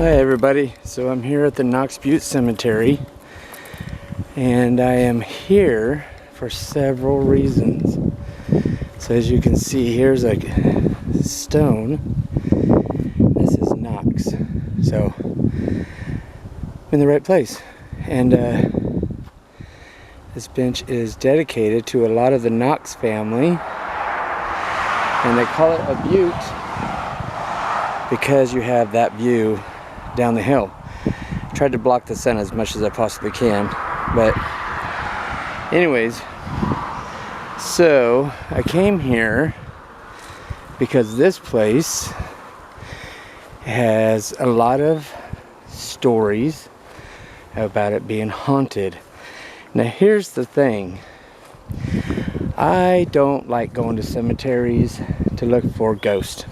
Hi everybody, so I'm here at the Knox Butte Cemetery and I am here for several reasons. So as you can see, here's a stone. This is Knox, so I'm in the right place. And this bench is dedicated to a lot of the Knox family, and they call it a butte because you have that view down the hill. I tried to block the sun as much as I possibly can, but anyways, so I came here because this place has a lot of stories about it being haunted. Now here's the thing, I don't like going to cemeteries to look for ghosts.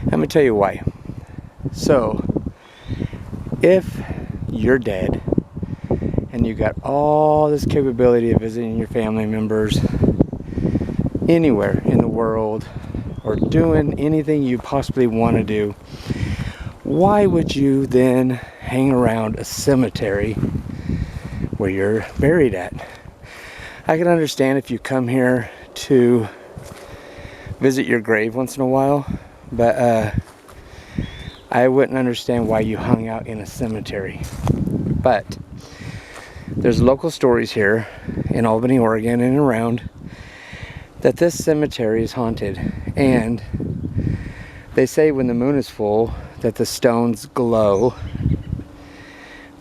I'm gonna tell you why. So if you're dead and you got all this capability of visiting your family members anywhere in the world or doing anything you possibly want to do, why would you then hang around a cemetery where you're buried at? I can understand if you come here to visit your grave once in a while, but I wouldn't understand why you hung out in a cemetery. But there's local stories here in Albany, Oregon and around that this cemetery is haunted, and they say when the moon is full that the stones glow,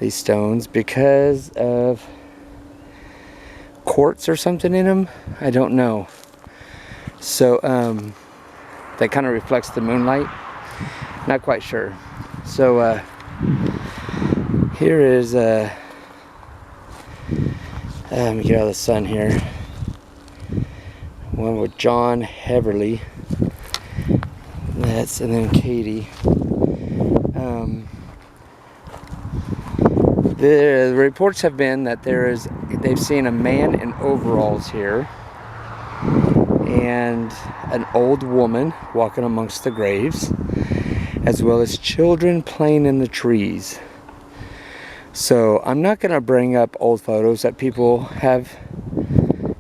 these stones, because of quartz or something in them. I don't know. So that kind of reflects the moonlight. Not quite sure. So here is let me get out of the sun here. One with John Heverly. And then Katie. The reports have been that they've seen a man in overalls here and an old woman walking amongst the graves, as well as children playing in the trees. So I'm not going to bring up old photos that people have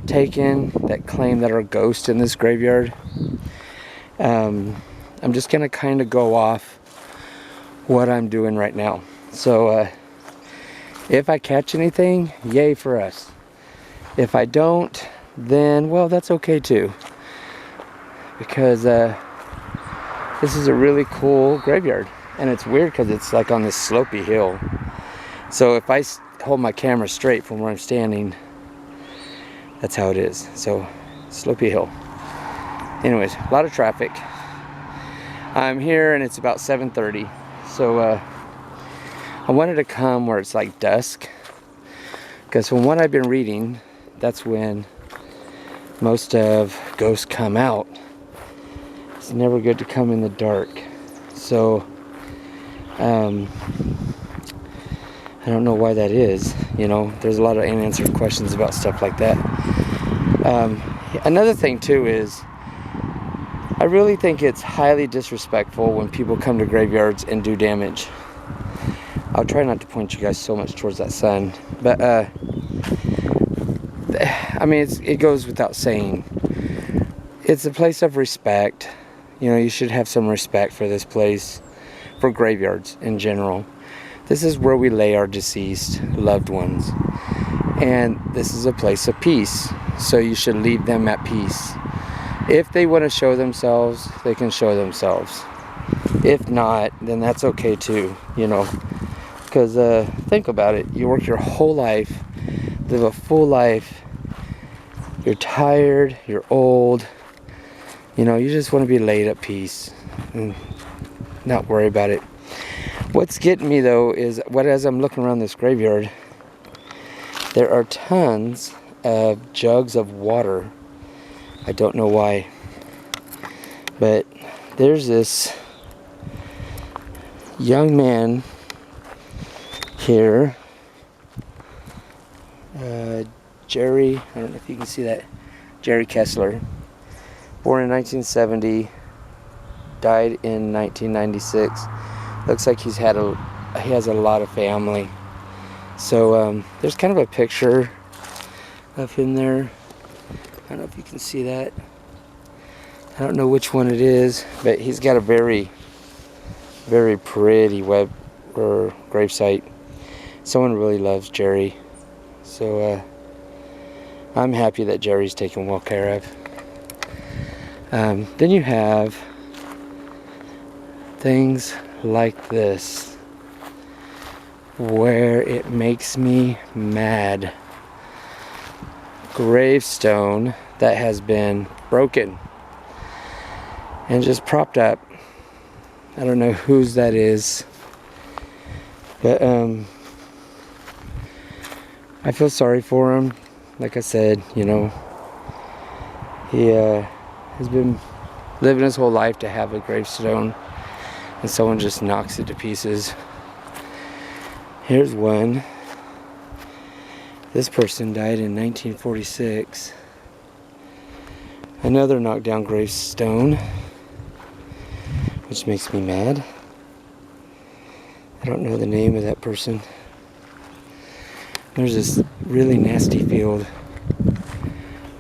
taken that claim that are ghosts in this graveyard. I'm just going to kind of go off what I'm doing right now. So if I catch anything, yay for us. If I don't, then well, that's okay too, because this is a really cool graveyard, and it's weird because it's like on this slopey hill. So if I hold my camera straight from where I'm standing, that's how it is. So slopey hill. Anyways, a lot of traffic. I'm here and it's about 7:30. So I wanted to come where it's like dusk, because from what I've been reading, that's when most of ghosts come out. It's never good to come in the dark. So I don't know why that is. You know, there's a lot of unanswered questions about stuff like that. Another thing too is, I really think it's highly disrespectful when people come to graveyards and do damage. I'll try not to point you guys so much towards that sun, but I mean, it goes without saying. It's a place of respect. You know, you should have some respect for this place, for graveyards in general. This is where we lay our deceased loved ones, and this is a place of peace, so you should leave them at peace. If they want to show themselves, they can show themselves. If not, then that's okay too, you know, because think about it. You work your whole life, live a full life, you're tired, you're old, you know, you just want to be laid at peace and not worry about it. What's getting me though is, as I'm looking around this graveyard, there are tons of jugs of water. I don't know why, but there's this young man here, Jerry, I don't know if you can see that, Jerry Kessler, born in 1970, died in 1996. Looks like he has a lot of family. So there's kind of a picture of him there. I don't know if you can see that. I don't know which one it is, but he's got a very, very pretty gravesite. Someone really loves Jerry. So I'm happy that Jerry's taken well care of. Then you have things like this, where it makes me mad. Gravestone that has been broken and just propped up. I don't know whose that is, but I feel sorry for him. Like I said, you know, he has been living his whole life to have a gravestone, and someone just knocks it to pieces. Here's one. This person died in 1946. Another knocked down gravestone, which makes me mad. I don't know the name of that person. There's this really nasty field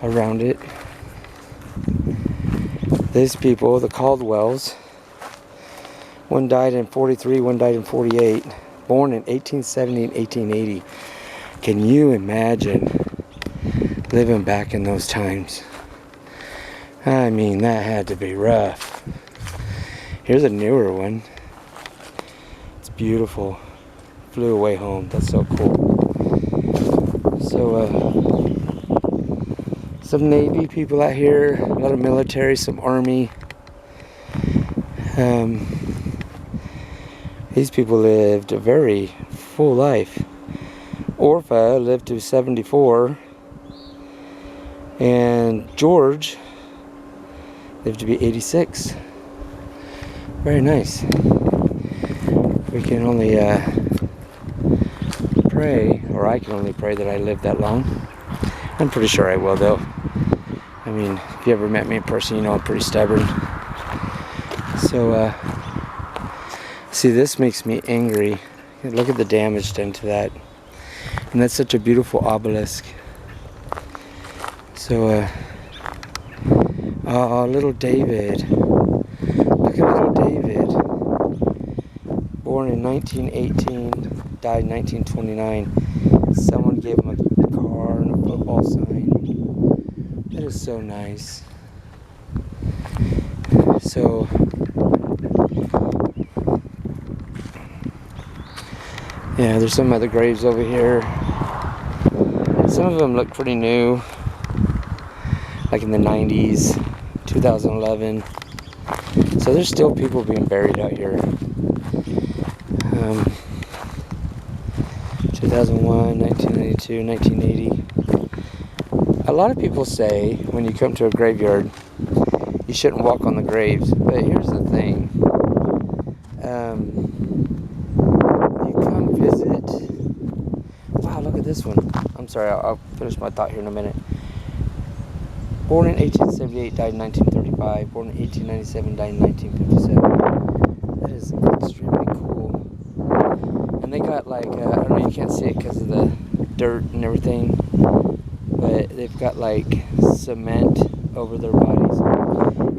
around it. These people, the Caldwells, one died in 43, one died in 48, born in 1870 and 1880. Can you imagine living back in those times? I mean, that had to be rough. Here's a newer one. It's beautiful. Flew away home. That's so cool. So, some Navy people out here, a lot of military, some Army. These people lived a very full life. Orpha lived to 74, and George lived to be 86. Very nice. We can only pray, or I can only pray that I live that long. I'm pretty sure I will, though. I mean, if you ever met me in person, you know I'm pretty stubborn. So, see, this makes me angry. Look at the damage done to that. And that's such a beautiful obelisk. So, oh, little David. Look at little David. Born in 1918, died in 1929. Someone gave him a car and a football sign. That is so nice. So, yeah, there's some other graves over here. Some of them look pretty new, like in the 90s, 2011. So there's still people being buried out here. 2001, 1992, 1980. A lot of people say when you come to a graveyard, you shouldn't walk on the graves. But here's the thing. You come visit. Wow, look at this one. I'm sorry, I'll finish my thought here in a minute. Born in 1878, died in 1935. Born in 1897, died in 1957. That is extremely cool. And they got like, I don't know, you can't see it because of the dirt and everything, but they've got like cement over their bodies.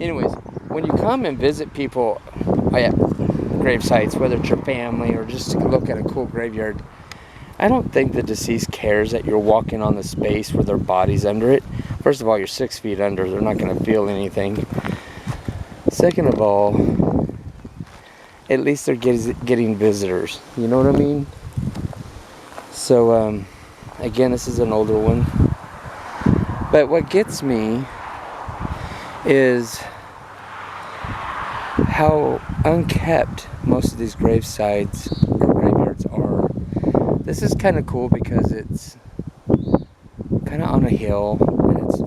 Anyways, when you come and visit people at grave sites, whether it's your family or just to look at a cool graveyard, I don't think the deceased cares that you're walking on the space where their body's under it. First of all, you're 6 feet under. They're not going to feel anything. Second of all, at least they're getting visitors. You know what I mean? So, again, this is an older one. But what gets me is how unkept most of these gravesites or graveyards are. This is kind of cool because it's kind of on a hill and it's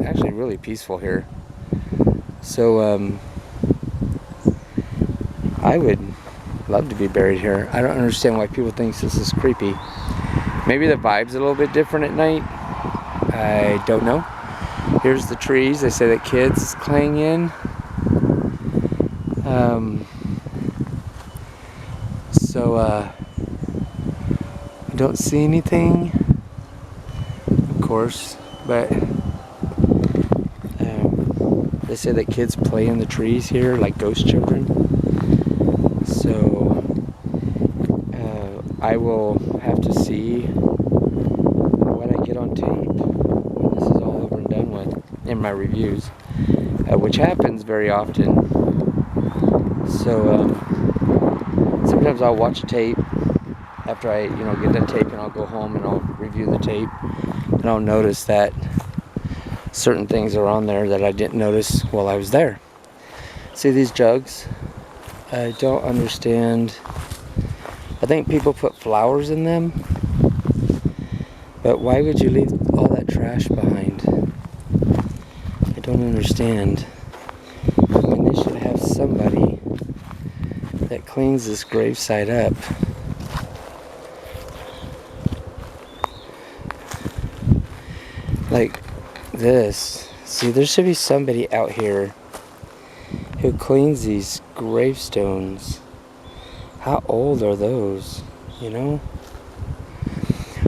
actually really peaceful here. So I would love to be buried here. I don't understand why people think this is creepy. Maybe the vibe's a little bit different at night. I don't know. Here's the trees. They say that kids playing in. Don't see anything, of course, but they say that kids play in the trees here like ghost children. So I will have to see what I get on tape when this is all over and done with in my reviews, which happens very often. So sometimes I'll watch a tape after I get that tape, and I'll go home and I'll review the tape, and I'll notice that certain things are on there that I didn't notice while I was there. See these jugs? I don't understand. I think people put flowers in them, but why would you leave all that trash behind? I don't understand. I mean, they should have somebody that cleans this gravesite up. Like this. See, there should be somebody out here who cleans these gravestones. How old are those?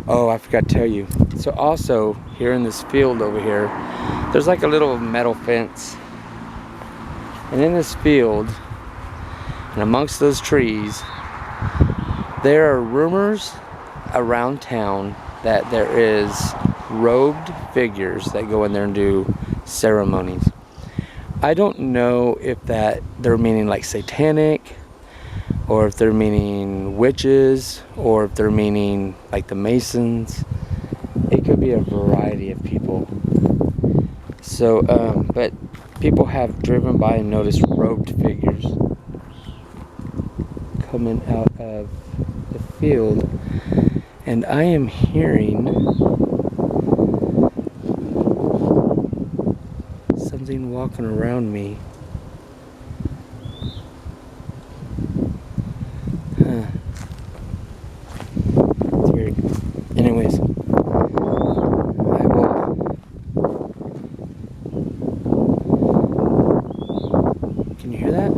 Oh, I forgot to tell you. So also, here in this field over here, there's like a little metal fence. And in this field, and amongst those trees, there are rumors around town that there is robed figures that go in there and do ceremonies. I don't know if that they're meaning like satanic, or if they're meaning witches, or if they're meaning like the Masons. It could be a variety of people. So, but people have driven by and noticed robed figures coming out of the field, and I am hearing something walking around me. It's weird. Anyways, I will. Can you hear that?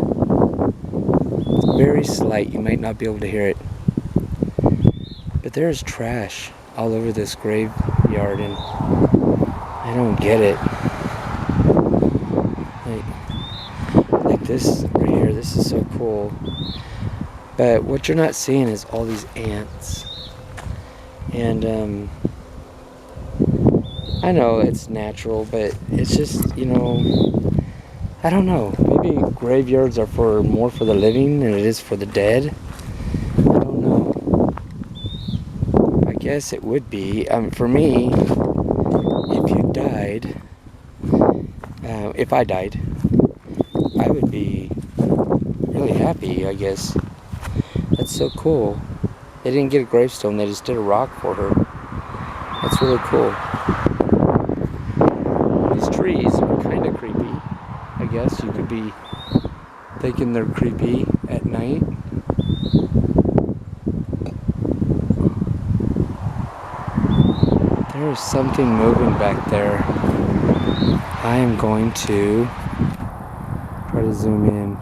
It's very slight. You might not be able to hear it. But there's trash all over this graveyard, and I don't get it. Like this right here, this is so cool. But what you're not seeing is all these ants. And I know it's natural, but it's just, I don't know. Maybe graveyards are more for the living than it is for the dead. I don't know. I guess it would be. For me, if you died, if I died, I would be really happy, I guess. That's so cool. They didn't get a gravestone, they just did a rock for her. That's really cool. These trees are kind of creepy. I guess you could be thinking they're creepy at night. There is something moving back there. I am going to try to zoom in.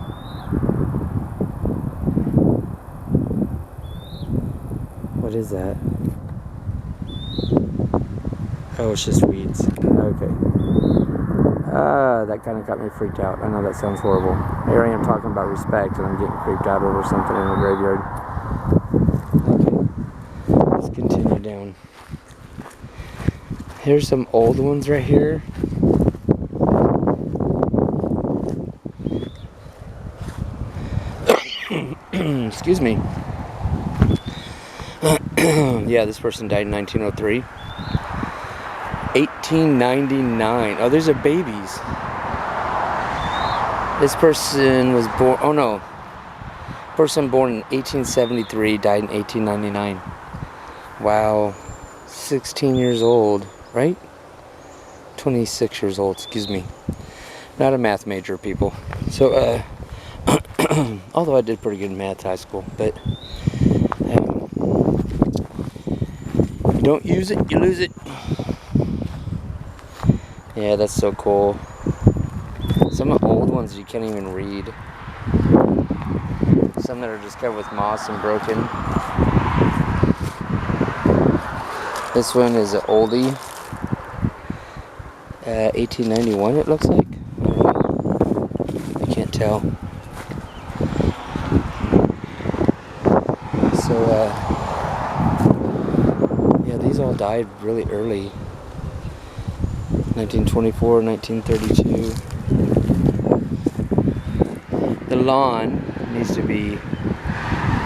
What is that? Oh, it's just weeds. Okay. That kind of got me freaked out. I know that sounds horrible. Here I am talking about respect, and I'm getting creeped out over something in the graveyard. Okay. Let's continue down. Here's some old ones right here. Excuse me. Yeah, this person died in 1903. 1899. Oh, these are babies. This person was born... Oh, no. Person born in 1873 died in 1899. Wow. 16 years old, right? 26 years old, excuse me. Not a math major, people. So, although I did pretty good in math in high school, but you don't use it, you lose it. Yeah, that's so cool. Some of the old ones you can't even read. Some that are just covered with moss and broken. This one is an oldie. 1891 it looks like. I can't tell. So yeah, these all died really early. 1924, 1932. The lawn needs to be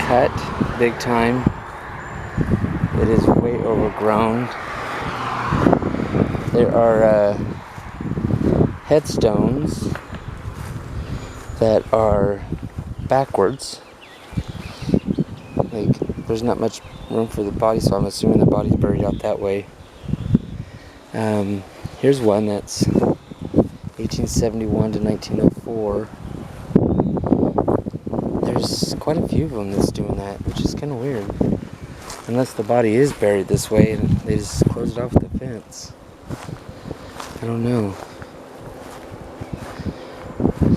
cut big time. It is way overgrown. There are headstones that are backwards. Like, there's not much room for the body, so I'm assuming the body's buried out that way. Here's one that's 1871 to 1904. There's quite a few of them that's doing that, which is kind of weird. Unless the body is buried this way and they just closed it off with the fence. I don't know.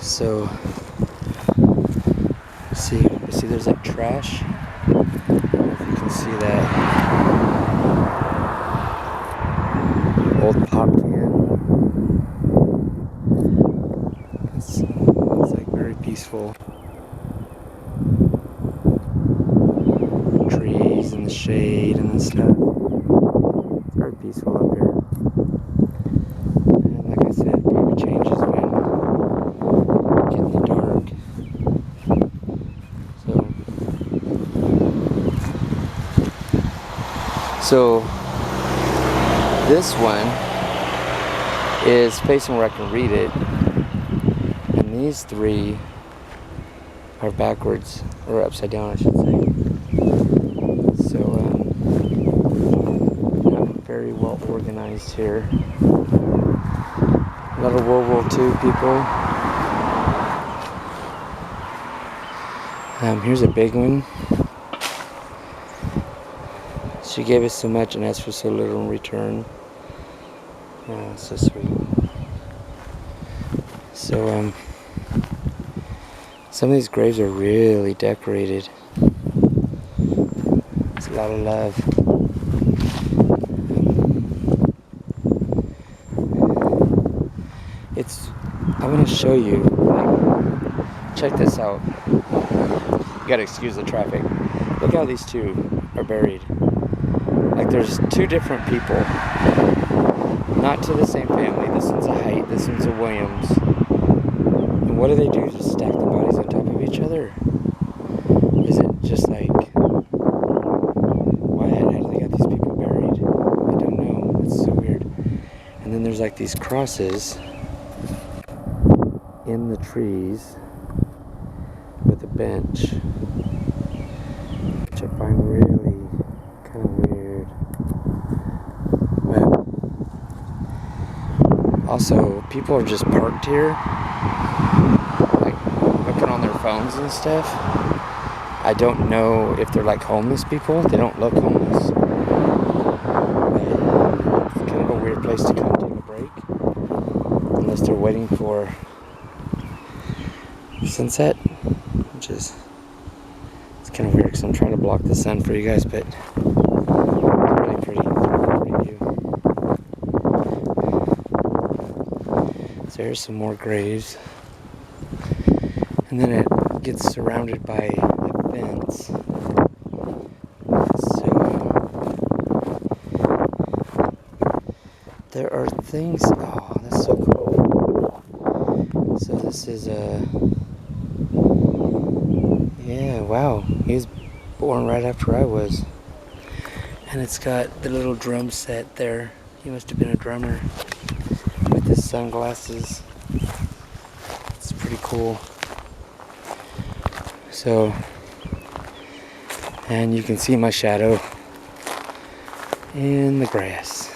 So, see there's like trash. I don't know if you can see that. Old pop can. It's like very peaceful. Trees and the shade and the stuff. It's very peaceful up here. And like I said, it probably changes when you get in the dark. So this one is facing where I can read it, and these three are backwards, or upside down I should say. So not very well organized here. A lot of World War II people. Here's a big one. She gave us so much and asked for so little in return. So sweet. So some of these graves are really decorated. It's a lot of love. I'm gonna show you. Check this out. You gotta excuse the traffic. Look how these two are buried. Like, there's two different people. Not to the same family. This one's a Height, this one's a Williams. And what do? Just stack the bodies on top of each other? Is it just like, why? How do they got these people buried? I don't know. It's so weird. And then there's like these crosses in the trees with a bench, which I find really kind of weird. But also, people are just parked here, like looking on their phones and stuff. I don't know if they're like homeless people. They don't look homeless. But it's kind of a weird place to come take a break, unless they're waiting for sunset, which is, it's kind of weird because I'm trying to block the sun for you guys, but it's really pretty view. So here's some more graves, and then it gets surrounded by a fence. So there are things. Oh, that's so cool. So this is a. Yeah, wow, he was born right after I was. And it's got the little drum set there. He must have been a drummer with his sunglasses. It's pretty cool. So, and you can see my shadow in the grass.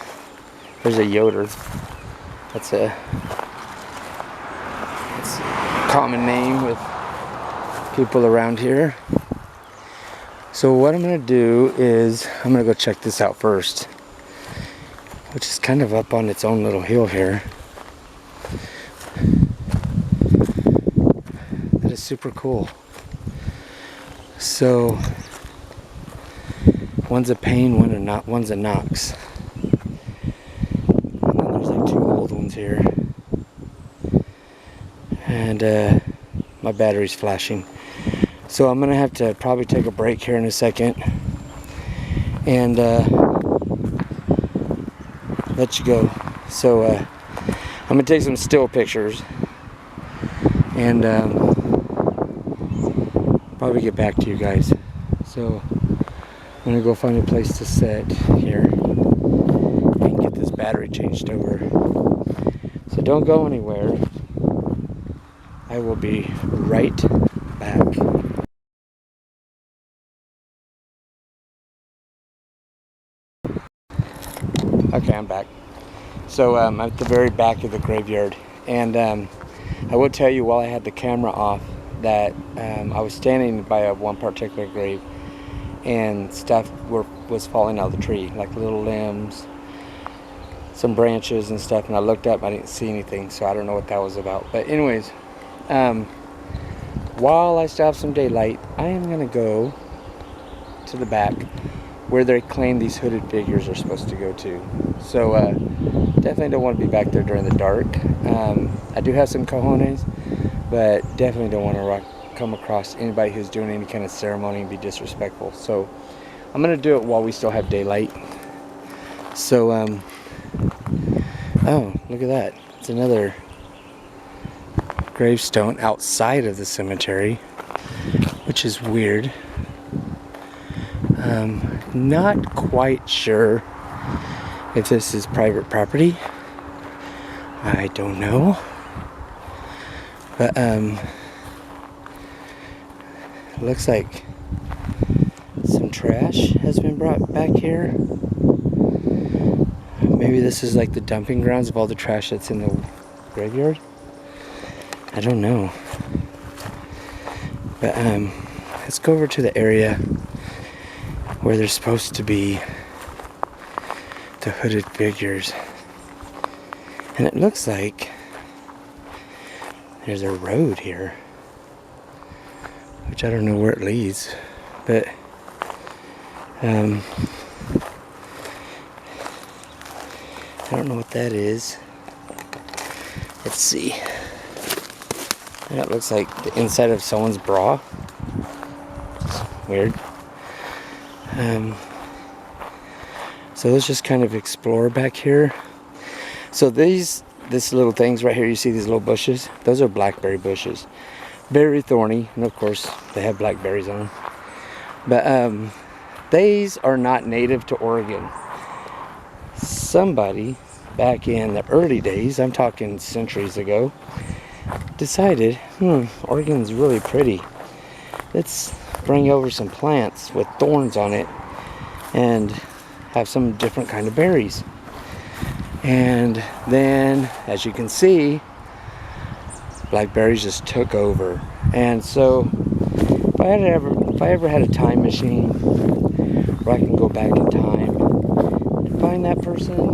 There's a Yoder. That's a common name with people around here. So what I'm gonna do is I'm gonna go check this out first, which is kind of up on its own little hill here. That is super cool. So One's a Payne, one's a Knox. And then there's like 2 old ones here. And my battery's flashing. So I'm gonna have to probably take a break here in a second and let you go. So I'm gonna take some still pictures and probably get back to you guys. So I'm gonna go find a place to sit here and get this battery changed over. So don't go anywhere. I will be right back. Okay, I'm back. So I'm at the very back of the graveyard, and I will tell you while I had the camera off that I was standing by one particular grave, and stuff was falling out of the tree, like little limbs, some branches and stuff, and I looked up, I didn't see anything, so I don't know what that was about. But anyways, while I still have some daylight, I am going to go to the back where they claim these hooded figures are supposed to go to. So definitely don't want to be back there during the dark. I do have some cojones, but definitely don't want to come across anybody who's doing any kind of ceremony and be disrespectful. So I'm going to do it while we still have daylight. So oh, look at that. It's another gravestone outside of the cemetery, which is weird. Not quite sure if this is private property. I don't know. But looks like some trash has been brought back here. Maybe this is like the dumping grounds of all the trash that's in the graveyard. I don't know. But let's go over to the area where there's supposed to be the hooded figures. And it looks like there's a road here, which I don't know where it leads, but I don't know what that is. Let's see. That looks like the inside of someone's bra. It's weird. So let's just kind of explore back here. So this little things right here, you see these little bushes? Those are blackberry bushes. Very thorny, and of course they have blackberries on them. But these are not native to Oregon. Somebody back in the early days, I'm talking centuries ago, decided, Oregon's really pretty. Let's bring over some plants with thorns on it and have some different kind of berries. And then, as you can see, blackberries just took over. And so if I ever had a time machine where I can go back in time and find that person,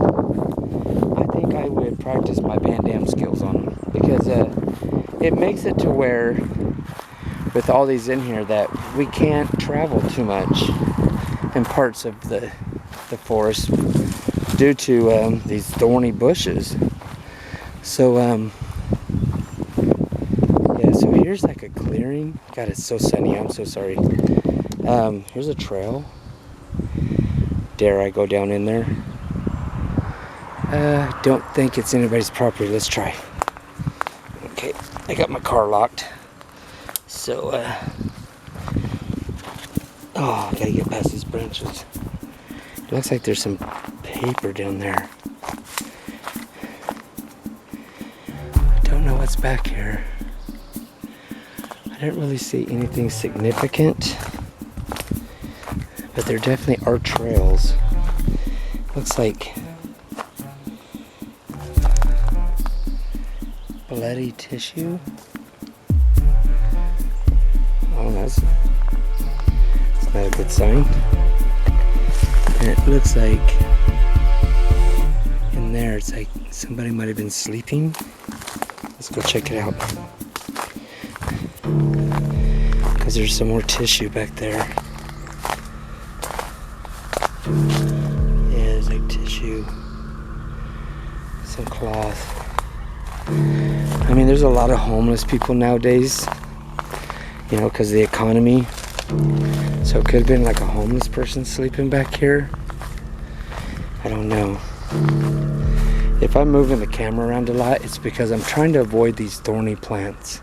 I think I would practice my Van Damme skills on them, because it makes it to where with all these in here that we can't travel too much in parts of the forest due to these thorny bushes. So yeah, so here's like a clearing. God, it's so sunny, I'm so sorry. Here's a trail. Dare I go down in there? Don't think it's anybody's property. Let's try. Okay, I got my car locked. So, oh, I gotta get past these branches. It looks like there's some paper down there. I don't know what's back here. I don't really see anything significant, but there definitely are trails. Looks like bloody tissue. Oh, that's not a good sign. And it looks like in there, it's like somebody might have been sleeping. Let's go check it out. Because there's some more tissue back there. tissue, some cloth. I mean, there's a lot of homeless people nowadays, you know, because of the economy. So it could have been like a homeless person sleeping back here. I don't know. If I'm moving the camera around a lot, it's because I'm trying to avoid these thorny plants.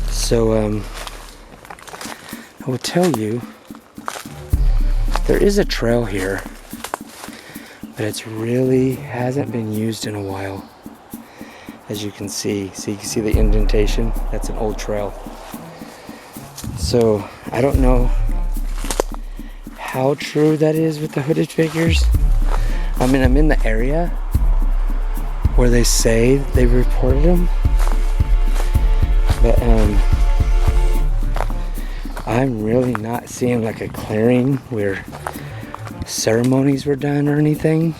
So, I will tell you, there is a trail here, but it's really hasn't been used in a while. As you can see, so you can see the indentation. That's an old trail. So I don't know how true that is with the hooded figures. I mean, I'm in the area where they say they reported them, but I'm really not seeing like a clearing where ceremonies were done or anything.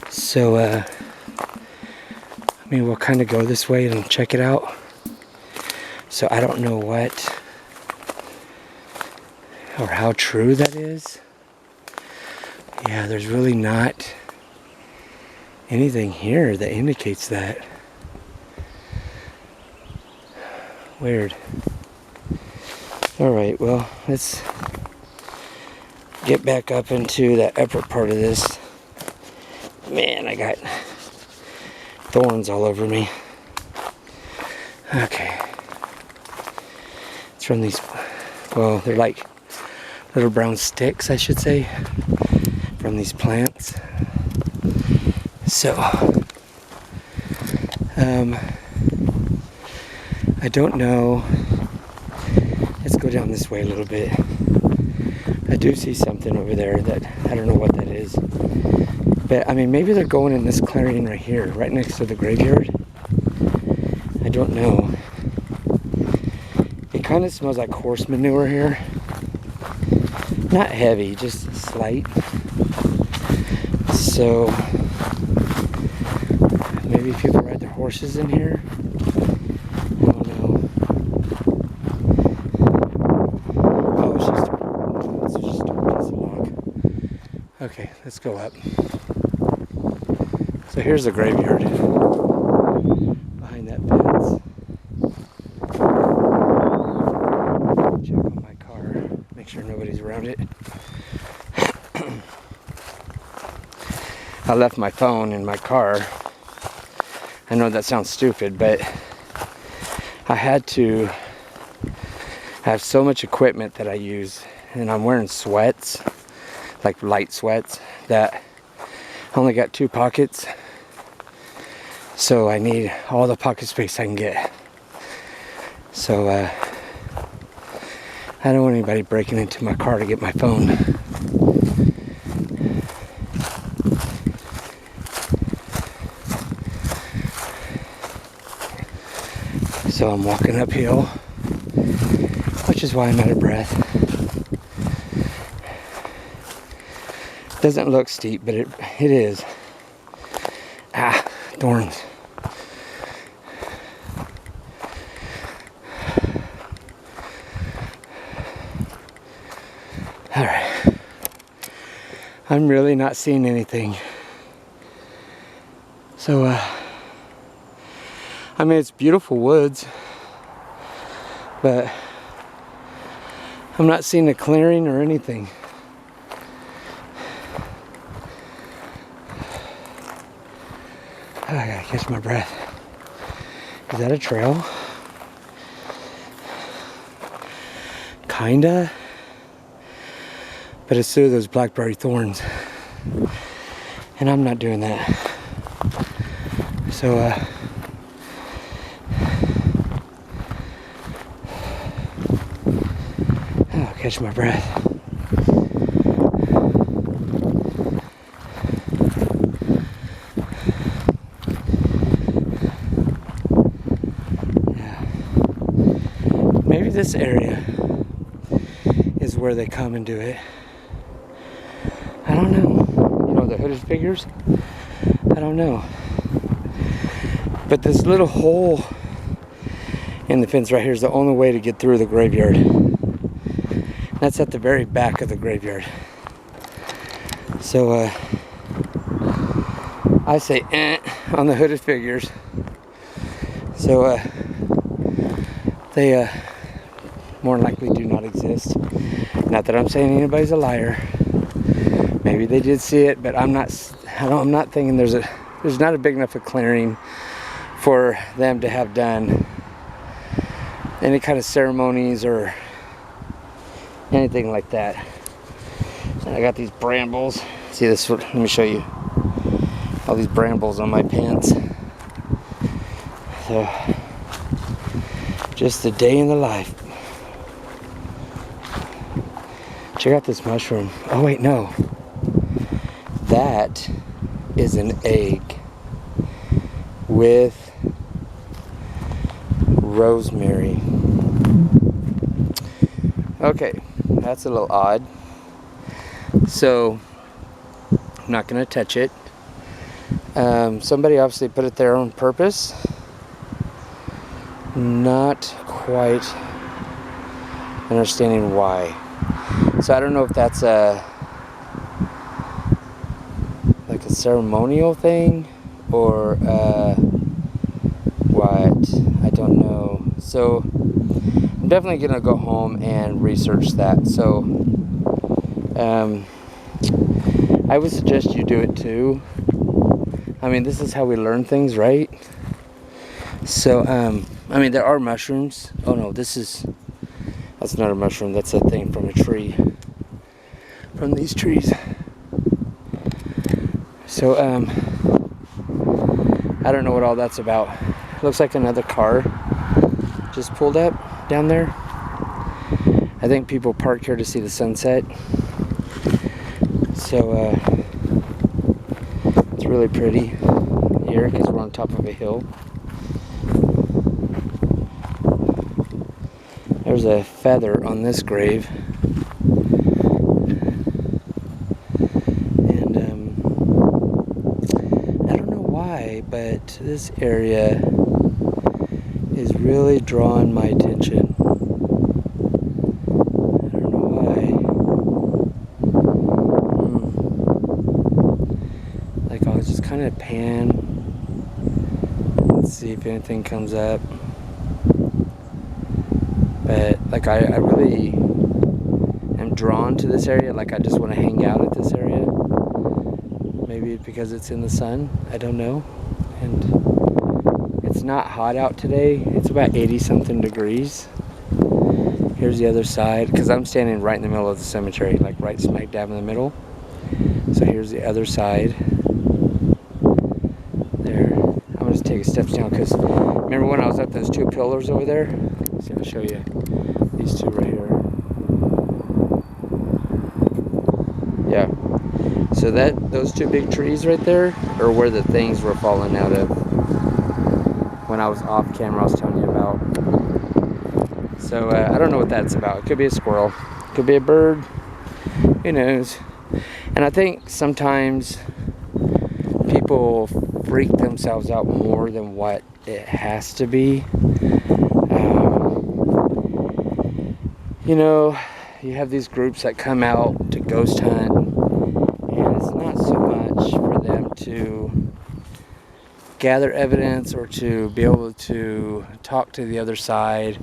So I mean, we'll kind of go this way and check it out. So I don't know what or how true that is. Yeah, there's really not anything here that indicates that. Weird. Alright, well, let's get back up into the upper part of this. Man, I got thorns all over me. Okay. It's from these, well, they're like little brown sticks, I should say, from these plants. So, I don't know. Let's go down this way a little bit. I do see something over there that I don't know what that is. But I mean, maybe they're going in this clearing right here, right next to the graveyard. I don't know. It kind of smells like horse manure here. Not heavy, just slight. So maybe people ride their horses in here. I don't know. Oh, it's just a piece of log. Okay, let's go up. So here's the graveyard behind that fence. Check on my car, make sure nobody's around it. I left my phone in my car. I know that sounds stupid, but I had to have so much equipment that I use, and I'm wearing sweats, like light sweats, that I only got 2 pockets. So I need all the pocket space I can get. So I don't want anybody breaking into my car to get my phone. So I'm walking uphill, which is why I'm out of breath. Doesn't look steep, but it is. Ah, thorns. Alright. I'm really not seeing anything. So, I mean, it's beautiful woods, but I'm not seeing a clearing or anything. I gotta catch my breath. Is that a trail? Kinda. But it's through those blackberry thorns. And I'm not doing that. So, I'll catch my breath. Maybe this area is where they come and do it. I don't know. You know, the hooded figures? I don't know. But this little hole in the fence right here is the only way to get through the graveyard. That's at the very back of the graveyard. So I say on the hooded figures. So they more than likely do not exist. Not that I'm saying anybody's a liar. Maybe they did see it, but I'm not thinking there's not a big enough of clearing for them to have done any kind of ceremonies or anything like that. And I got these brambles. See this? Let me show you. All these brambles on my pants. So, just a day in the life. Check out this mushroom. Oh wait, no. That is an egg with rosemary. Okay, that's a little odd. So, I'm not going to touch it. Somebody obviously put it there on purpose. Not quite understanding why. So I don't know if that's like a ceremonial thing or what. I don't know. So I'm definitely gonna go home and research that. So I would suggest you do it too. I mean, this is how we learn things, right? So I mean, there are mushrooms. Oh no, that's not a mushroom. That's a thing from a tree. From these trees. So I don't know what all that's about. Looks like another car just pulled up down there. I think people park here to see the sunset. So it's really pretty here because we're on top of a hill. There's a feather on this grave. And I don't know why, but this area is really drawing my attention. I don't know why. Like, I'll just kind of pan. Let's see if anything comes up. But like I really am drawn to this area. Like I just want to hang out at this area. Maybe because it's in the sun. I don't know. And it's not hot out today. It's about 80 something degrees. Here's the other side. Because I'm standing right in the middle of the cemetery. Like right smack dab in the middle. So here's the other side. There. I'm going to take a step down because remember when I was up those two pillars over there? See, I'll show you these two right here. Yeah. So those two big trees right there are where the things were falling out of when I was off camera I was telling you about. So I don't know what that's about. It could be a squirrel. It could be a bird. Who knows? And I think sometimes people freak themselves out more than what it has to be. You know, you have these groups that come out to ghost hunt, and it's not so much for them to gather evidence or to be able to talk to the other side.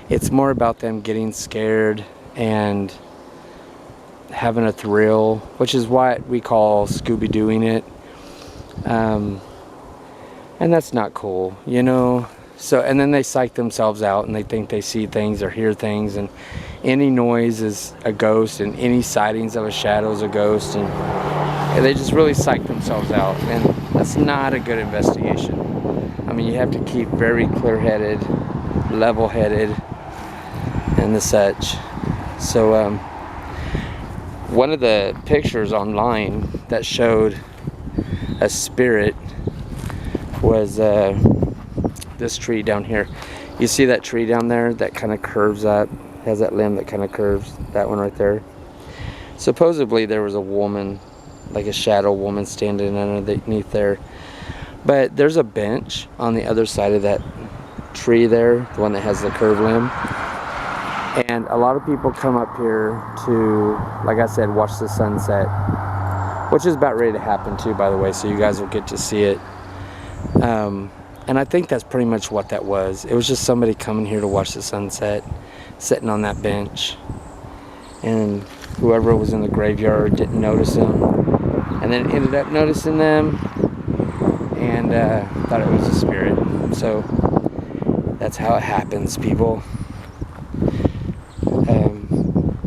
It's more about them getting scared and having a thrill, which is what we call Scooby-Dooing it. And that's not cool, you know. So, and then they psych themselves out and they think they see things or hear things, and any noise is a ghost and any sightings of a shadow is a ghost, and they just really psych themselves out, and that's not a good investigation. I mean, you have to keep very clear-headed, level-headed, and the such. So, one of the pictures online that showed a spirit was this tree down here. You see that tree down there that kind of curves up, has that limb that kind of curves, that one right there. Supposedly there was a woman, like a shadow woman, standing underneath there. But there's a bench on the other side of that tree there, the one that has the curved limb. And a lot of people come up here to, like I said, watch the sunset, which is about ready to happen too, by the way, so you guys will get to see it. And I think that's pretty much what that was. It was just somebody coming here to watch the sunset, sitting on that bench, and whoever was in the graveyard didn't notice them, and then ended up noticing them, and thought it was a spirit. So that's how it happens, people.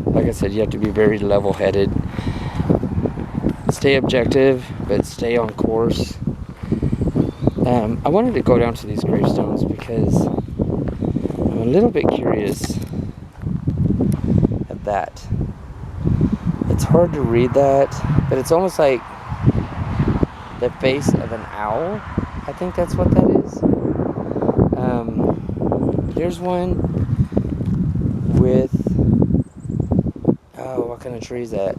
Like I said, you have to be very level-headed. Stay objective, but stay on course. I wanted to go down to these gravestones because I'm a little bit curious at that. It's hard to read that, but it's almost like the face of an owl. I think that's what that is. There's one with, oh, what kind of tree is that?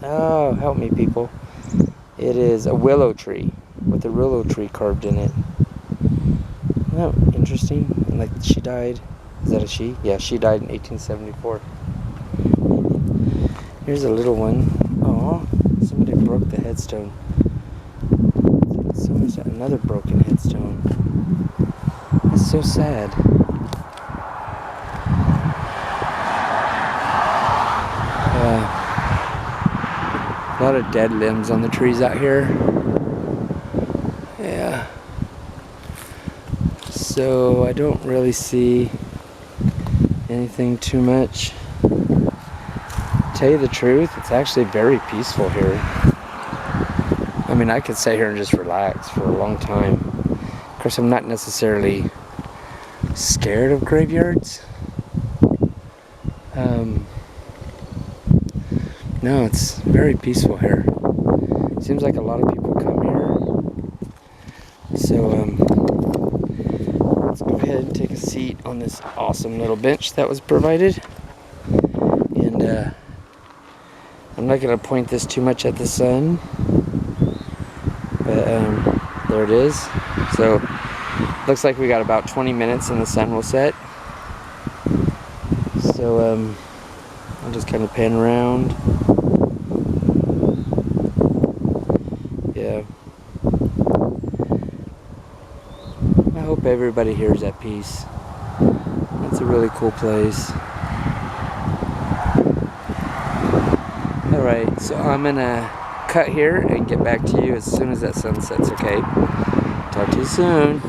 Oh, help me, people. It is a willow tree with a willow tree carved in it. Oh, interesting. And like, she died. Is that a she? Yeah, she died in 1874. Here's a little one. Oh, somebody broke the headstone. Someone's got another broken headstone. That's so sad. A lot of dead limbs on the trees out here. Yeah. So I don't really see anything too much. Tell you the truth, it's actually very peaceful here. I mean, I could sit here and just relax for a long time. Of course, I'm not necessarily scared of graveyards. No, it's very peaceful here. Seems like a lot of people come here. So, let's go ahead and take a seat on this awesome little bench that was provided. And, I'm not going to point this too much at the sun. But, there it is. So, looks like we got about 20 minutes and the sun will set. So, I'll just kind of pan around. Yeah. I hope everybody here is at peace. It's a really cool place. Alright, so I'm gonna cut here and get back to you as soon as that sun sets, okay? Talk to you soon.